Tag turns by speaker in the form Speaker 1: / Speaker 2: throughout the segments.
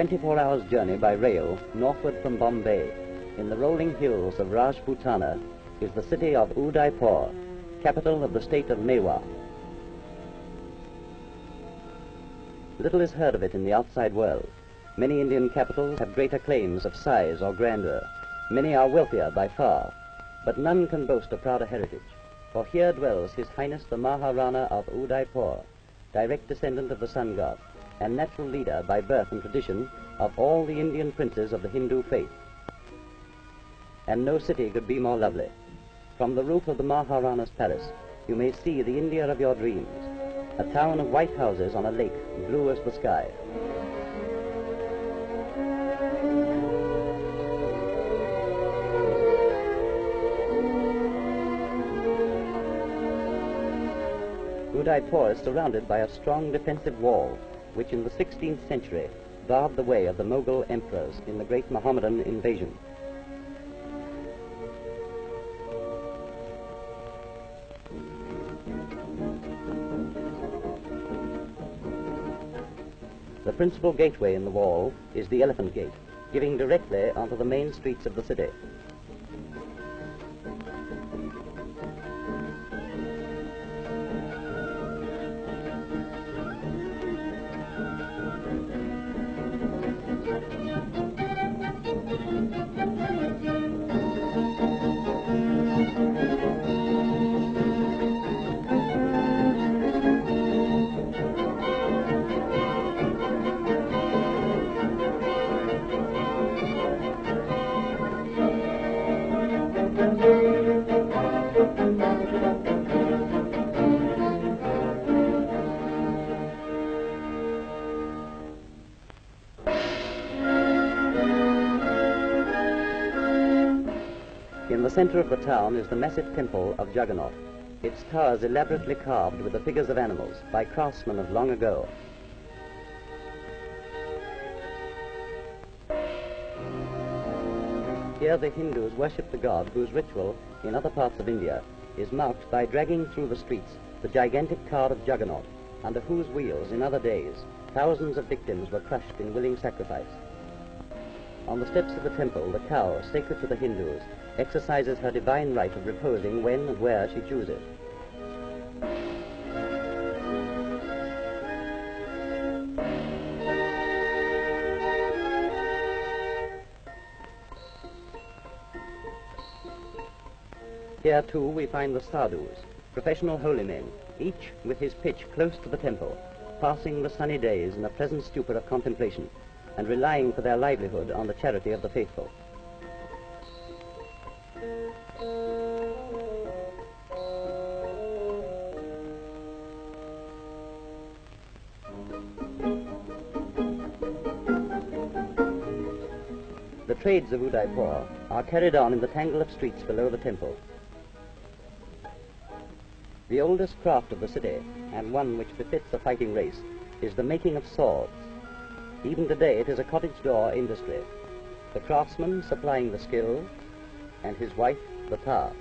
Speaker 1: 24 hours' journey by rail northward from Bombay, in the rolling hills of Rajputana, is the city of Udaipur, capital of the state of Mewar. Little is heard of it in the outside world. Many Indian capitals have greater claims of size or grandeur. Many are wealthier by far, but none can boast a prouder heritage, for here dwells His Highness the Maharana of Udaipur, direct descendant of the sun god, and natural leader by birth and tradition of all the Indian princes of the Hindu faith. And no city could be more lovely. From the roof of the Maharana's palace, you may see the India of your dreams, a town of white houses on a lake, blue as the sky. Udaipur is surrounded by a strong defensive wall, which in the 16th century barred the way of the Mughal emperors in the great Mohammedan invasion. The principal gateway in the wall is the Elephant Gate, giving directly onto the main streets of the city. In the center of the town is the massive temple of Jagannath, its towers elaborately carved with the figures of animals by craftsmen of long ago. Here the Hindus worship the god whose ritual, in other parts of India, is marked by dragging through the streets the gigantic car of Jagannath, under whose wheels, in other days, thousands of victims were crushed in willing sacrifice. On the steps of the temple, the cow, sacred to the Hindus, exercises her divine right of reposing when and where she chooses. Here too we find the sadhus, professional holy men, each with his pitch close to the temple, passing the sunny days in a pleasant stupor of contemplation, and relying for their livelihood on the charity of the faithful. The trades of Udaipur are carried on in the tangle of streets below the temple. The oldest craft of the city, and one which befits a fighting race, is the making of swords. Even today it is a cottage door industry, the craftsman supplying the skill, and his wife the tar.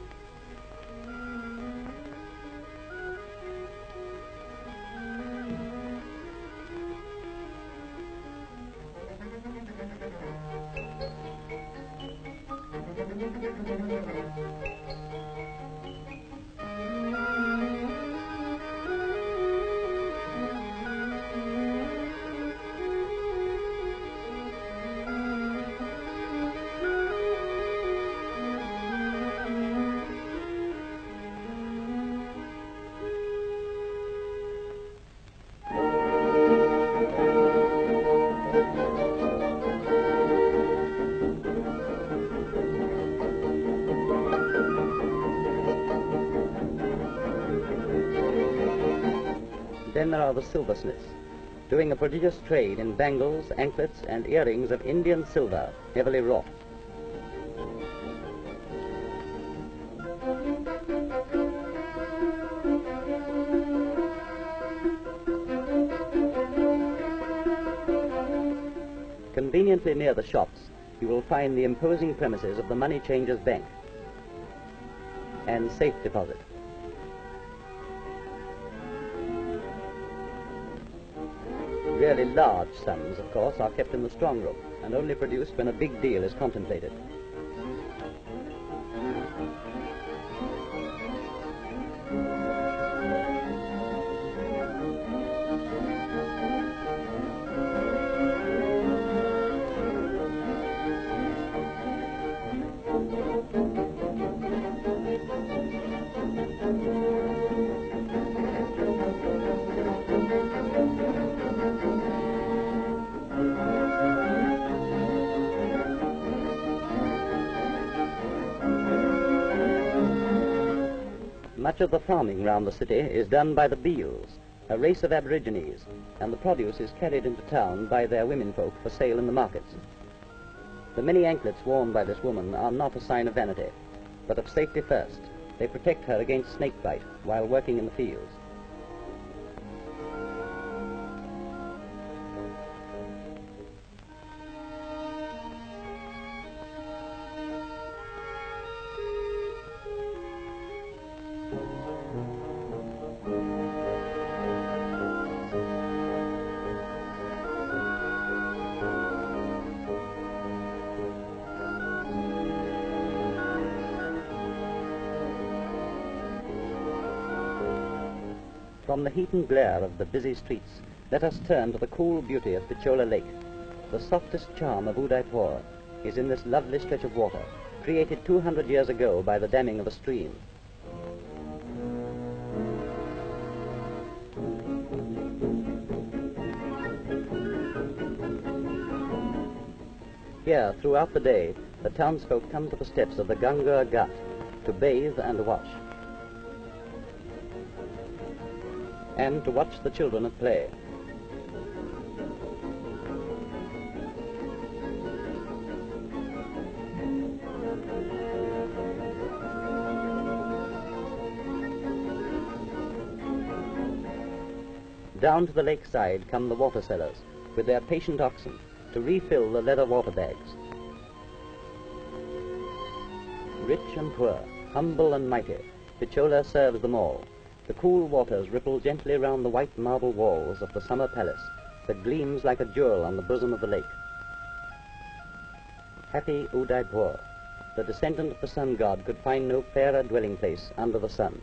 Speaker 1: Then there are the silversmiths, doing a prodigious trade in bangles, anklets, and earrings of Indian silver, heavily wrought. Conveniently near the shops, you will find the imposing premises of the Money Changers Bank and safe deposit. Really large sums, of course, are kept in the strong room and only produced when a big deal is contemplated. Much of the farming round the city is done by the Beals, a race of aborigines, and the produce is carried into town by their womenfolk for sale in the markets. The many anklets worn by this woman are not a sign of vanity, but of safety first. They protect her against snake bite while working in the fields. From the heat and glare of the busy streets, let us turn to the cool beauty of Pichola Lake. The softest charm of Udaipur is in this lovely stretch of water, created 200 years ago by the damming of a stream. Here, throughout the day, the townsfolk come to the steps of the Ganga Ghat to bathe and wash, and to watch the children at play. Down to the lakeside come the water sellers, with their patient oxen, to refill the leather water bags. Rich and poor, humble and mighty, Pichola serves them all. The cool waters ripple gently round the white marble walls of the summer palace that gleams like a jewel on the bosom of the lake. Happy Udaipur! The descendant of the sun god could find no fairer dwelling place under the sun.